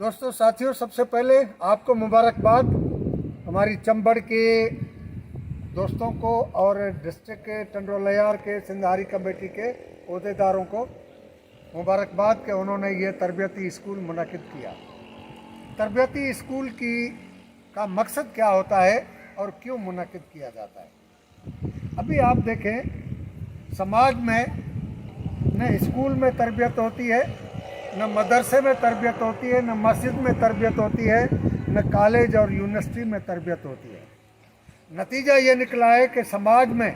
दोस्तों साथियों, सबसे पहले आपको मुबारकबाद। हमारी चंबड़ के दोस्तों को और डिस्ट्रिक्ट के टंडोलयार के सिंधारी कमेटी के अहदेदारों को मुबारकबाद कि उन्होंने ये तरबियती स्कूल मुनक़िद किया। तरबियती स्कूल का मकसद क्या होता है और क्यों मुनक़िद किया जाता है। अभी आप देखें, समाज में न स्कूल में तरबियत होती है, न मदरसे में तरबियत होती है, न मस्जिद में तरबियत होती है, न कॉलेज और यूनिवर्सिटी में तरबियत होती है। नतीजा ये निकला है कि समाज में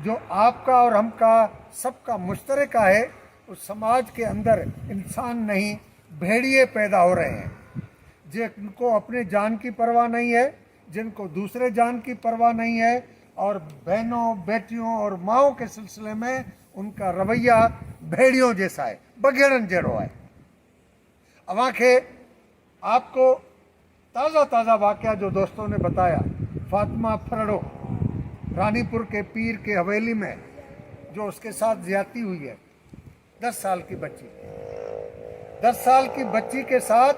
जो आपका और हमका सबका मुश्तरका है, उस समाज के अंदर इंसान नहीं, भेड़िए पैदा हो रहे हैं, जिनको अपने जान की परवाह नहीं है, जिनको दूसरे जान की परवाह नहीं है, और बहनों, बेटियों और माओं के सिलसिले में उनका रवैया भेड़ियों जैसा है, बघेड़न जड़ो है। अब आपको ताज़ा वाक़या जो दोस्तों ने बताया, फातिमा फरड़ो, रानीपुर के पीर के हवेली में जो उसके साथ ज़्यादती हुई है, 10 साल की बच्ची, 10 साल की बच्ची के साथ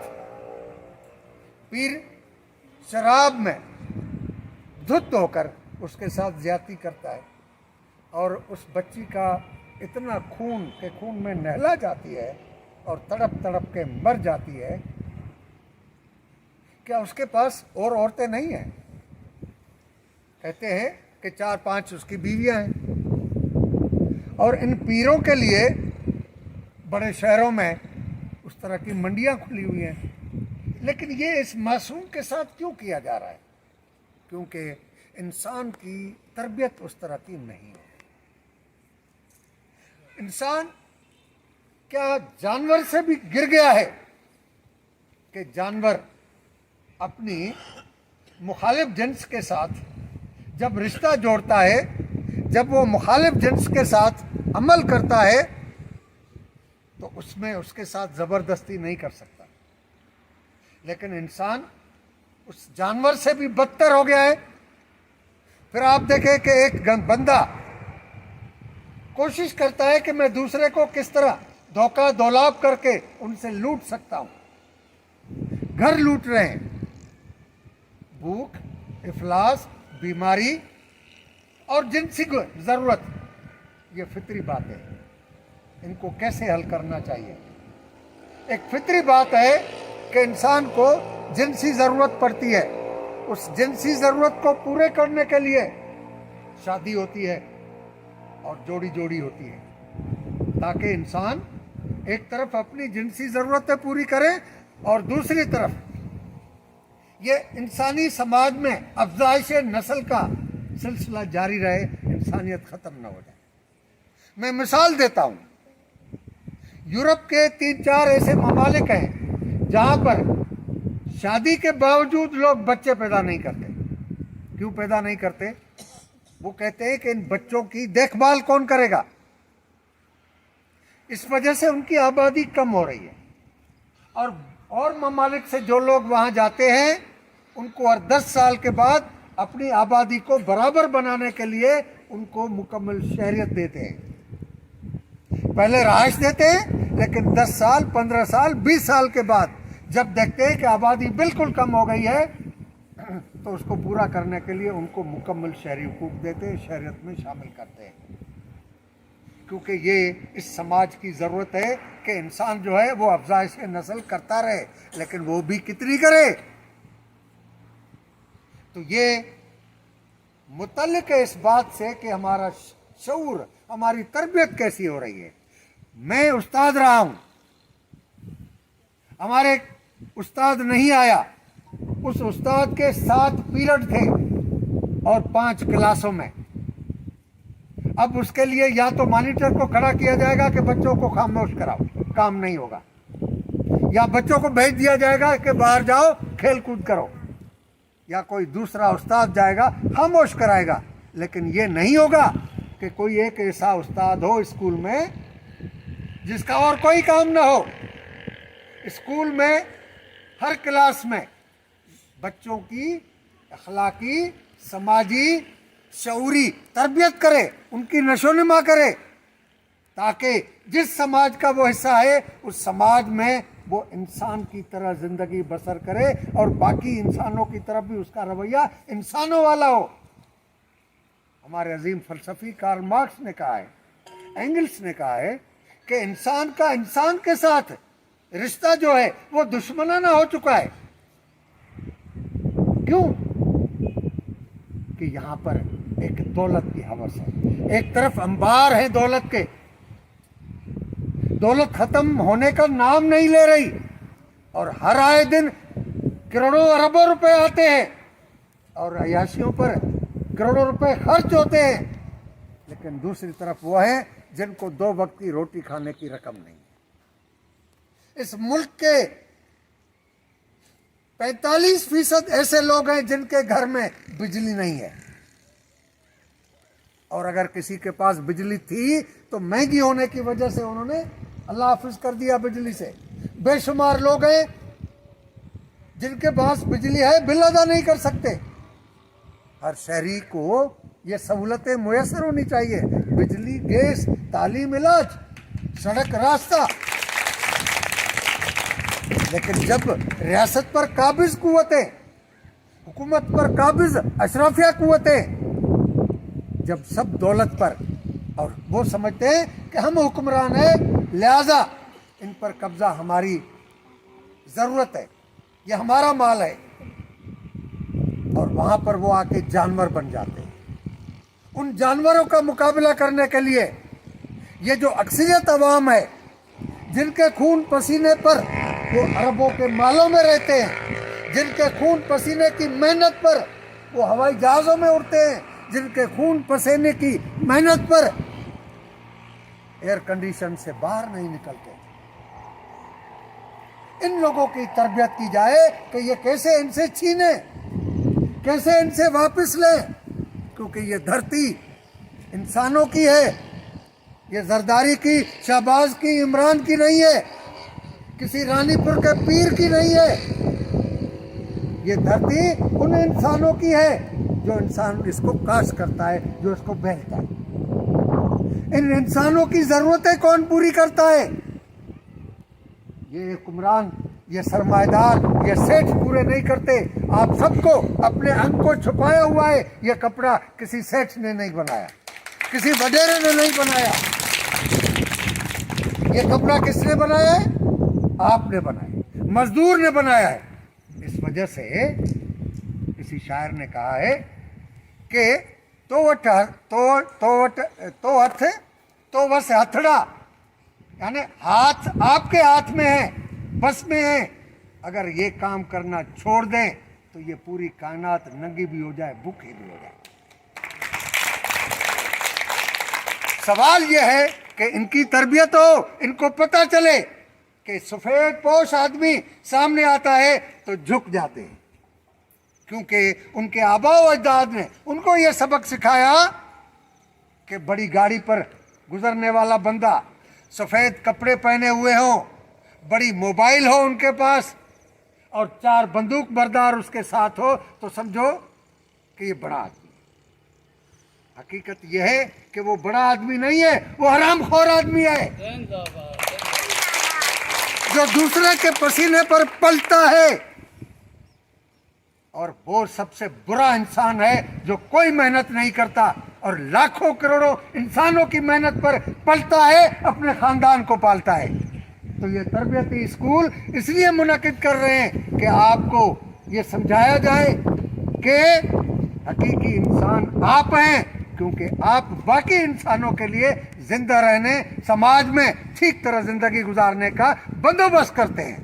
पीर शराब में धुत होकर उसके साथ ज़्यादती करता है, और उस बच्ची का इतना खून में नहला जाती है और तड़प तड़प के मर जाती है। क्या उसके पास और औरतें नहीं हैं? कहते हैं कि 4-5 उसकी बीवियां हैं। और इन पीरों के लिए बड़े शहरों में उस तरह की मंडियां खुली हुई हैं। लेकिन ये इस मासूम के साथ क्यों किया जा रहा है? क्योंकि इंसान की तरबियत उस तरह की नहीं है। इंसान क्या जानवर से भी गिर गया है कि जानवर अपनी मुखालिफ जिन्स के साथ जब रिश्ता जोड़ता है, जब वो मुखालिफ जिन्स के साथ अमल करता है, तो उसमें उसके साथ ज़बरदस्ती नहीं कर सकता। लेकिन इंसान उस जानवर से भी बदतर हो गया है। फिर आप देखें कि एक बंदा कोशिश करता है कि मैं दूसरे को किस तरह धोखा दौलाप करके उनसे लूट सकता हूं। घर लूट रहे हैं, भूख, इफलास, बीमारी और जिनसी ज़रूरत, ये फितरी बात है। इनको कैसे हल करना चाहिए? एक फितरी बात है कि इंसान को जिनसी ज़रूरत पड़ती है। उस जिनसी ज़रूरत को पूरे करने के लिए शादी होती है और जोड़ी जोड़ी होती है, ताकि इंसान एक तरफ अपनी जिनसी ज़रूरतें पूरी करे और दूसरी तरफ ये इंसानी समाज में अफजाइश नस्ल का सिलसिला जारी रहे, इंसानियत ख़त्म न हो जाए। मैं मिसाल देता हूँ, यूरोप के 3-4 ऐसे ममालिक हैं जहाँ पर शादी के बावजूद लोग बच्चे पैदा नहीं करते। क्यों पैदा नहीं करते? वो कहते हैं कि इन बच्चों की देखभाल कौन करेगा। इस वजह से उनकी आबादी कम हो रही है। और ममालिक से जो लोग वहाँ जाते हैं, उनको हर 10 साल के बाद अपनी आबादी को बराबर बनाने के लिए उनको मुकम्मल शहरियत देते हैं। पहले रहाइश देते हैं, लेकिन 10 साल, 15 साल, 20 साल के बाद जब देखते हैं कि आबादी बिल्कुल कम हो गई है, तो उसको पूरा करने के लिए उनको मुकम्मल शहरी हुकूक देते हैं, शहरियत में शामिल करते हैं। क्योंकि ये इस समाज की ज़रूरत है कि इंसान जो है वो अफजाइश नस्ल करता रहे, लेकिन वो भी कितनी करे। तो ये मुतल्लिक है इस बात से कि हमारा शऊर, हमारी तरबियत कैसी हो रही है। मैं उस्ताद रहा हूँ, हमारे उस्ताद नहीं आया, उस उस्ताद के 7 पीरियड थे और 5 क्लासों में। अब उसके लिए या तो मॉनिटर को खड़ा किया जाएगा कि बच्चों को खामोश कराओ, काम नहीं होगा, या बच्चों को भेज दिया जाएगा कि बाहर जाओ खेल कूद करो, या कोई दूसरा उस्ताद जाएगा खामोश कराएगा। लेकिन ये नहीं होगा कि कोई एक ऐसा उस्ताद हो स्कूल में जिसका और कोई काम ना हो। स्कूल में हर क्लास में बच्चों की अखलाकी, समाजी, शऊरी तरबियत करे, उनकी नशोनुमा करे, ताकि जिस समाज का वो हिस्सा है उस समाज में وہ انسان کی طرح زندگی بسر کرے اور باقی انسانوں کی طرف بھی اس کا رویہ انسانوں والا ہو۔ ہمارے عظیم فلسفی کارل مارکس نے کہا ہے، اینگلس نے کہا ہے کہ انسان کا انسان کے ساتھ رشتہ جو ہے وہ دشمنانہ ہو چکا ہے۔ کیوں؟ کہ یہاں پر ایک دولت کی ہوس ہے، ایک طرف انبار ہے دولت کے، دولت ختم ہونے کا نام نہیں لے رہی، اور ہر آئے دن کروڑوں اربوں روپے آتے ہیں اور عیاشیوں پر کروڑوں روپے خرچ ہوتے ہیں، لیکن دوسری طرف وہ ہیں جن کو 2 وقت کی روٹی کھانے کی رقم نہیں ہے۔ اس ملک کے 45% ایسے لوگ ہیں جن کے گھر میں بجلی نہیں ہے، اور اگر کسی کے پاس بجلی تھی تو مہنگی ہونے کی وجہ سے انہوں نے اللہ حافظ کر دیا بجلی سے۔ بے شمار لوگ ہیں جن کے پاس بجلی ہے بل ادا نہیں کر سکتے۔ ہر شہری کو یہ سہولتیں میسر ہونی چاہیے، بجلی، گیس، تعلیم، علاج، سڑک، راستہ۔ لیکن جب ریاست پر قابض قوتیں، حکومت پر قابض اشرافیہ قوتیں، جب سب دولت پر، اور وہ سمجھتے ہیں کہ ہم حکمران ہیں لہذا ان پر قبضہ ہماری ضرورت ہے، یہ ہمارا مال ہے، اور وہاں پر وہ آ کے جانور بن جاتے ہیں۔ ان جانوروں کا مقابلہ کرنے کے لیے یہ جو اکثریت عوام ہے جن کے خون پسینے پر وہ اربوں کے مالوں میں رہتے ہیں، جن کے خون پسینے کی محنت پر وہ ہوائی جہازوں میں اڑتے ہیں، جن کے خون پسینے کی محنت پر ایئر کنڈیشن سے باہر نہیں نکلتے، ان لوگوں کی تربیت کی جائے کہ یہ کیسے ان سے چھینے، کیسے ان سے واپس لیں، کیونکہ یہ دھرتی انسانوں کی ہے، یہ زرداری کی، شہباز کی، عمران کی نہیں ہے، کسی رانی پور کے پیر کی نہیں ہے، یہ دھرتی ان انسانوں کی ہے جو انسان اس کو کاشت کرتا ہے، جو اس کو بیچتا ہے۔ ان انسانوں کی ضرورتیں کون پوری کرتا ہے؟ یہ حکمران، یہ سرمایہ دار، یہ سیٹھ پورے نہیں کرتے۔ آپ سب کو اپنے انگ کو چھپایا ہوا ہے، یہ کپڑا کسی سیٹھ نے نہیں بنایا، کسی وڈیرے نے نہیں بنایا، یہ کپڑا کس نے بنایا ہے؟ آپ نے بنایا، مزدور نے بنایا ہے۔ اس وجہ سے کسی شاعر نے کہا ہے کہ تو وس ہتھڑا، یعنی ہاتھ آپ کے ہاتھ میں ہے، بس میں ہے، اگر یہ کام کرنا چھوڑ دیں تو یہ پوری کائنات ننگی بھی ہو جائے، بھوکھی بھی ہو جائے۔ سوال یہ ہے کہ ان کی تربیت ہو، ان کو پتہ چلے کہ سفید پوش آدمی سامنے آتا ہے تو جھک جاتے ہیں، کیونکہ ان کے آباء و اجداد نے ان کو یہ سبق سکھایا کہ بڑی گاڑی پر گزرنے والا بندہ سفید کپڑے پہنے ہوئے ہوں، بڑی موبائل ہو ان کے پاس، اور 4 بندوق بردار اس کے ساتھ ہو تو سمجھو کہ یہ بڑا آدمی ہے۔ حقیقت یہ ہے کہ وہ بڑا آدمی نہیں ہے، وہ حرام خور آدمی ہے جو دوسرے کے پسینے پر پلتا ہے، اور وہ سب سے برا انسان ہے جو کوئی محنت نہیں کرتا اور لاکھوں کروڑوں انسانوں کی محنت پر پلتا ہے، اپنے خاندان کو پالتا ہے۔ تو یہ تربیتی اسکول اس لیے منعقد کر رہے ہیں کہ آپ کو یہ سمجھایا جائے کہ حقیقی انسان آپ ہیں، کیونکہ آپ باقی انسانوں کے لیے زندہ رہنے، سماج میں ٹھیک طرح زندگی گزارنے کا بندوبست کرتے ہیں۔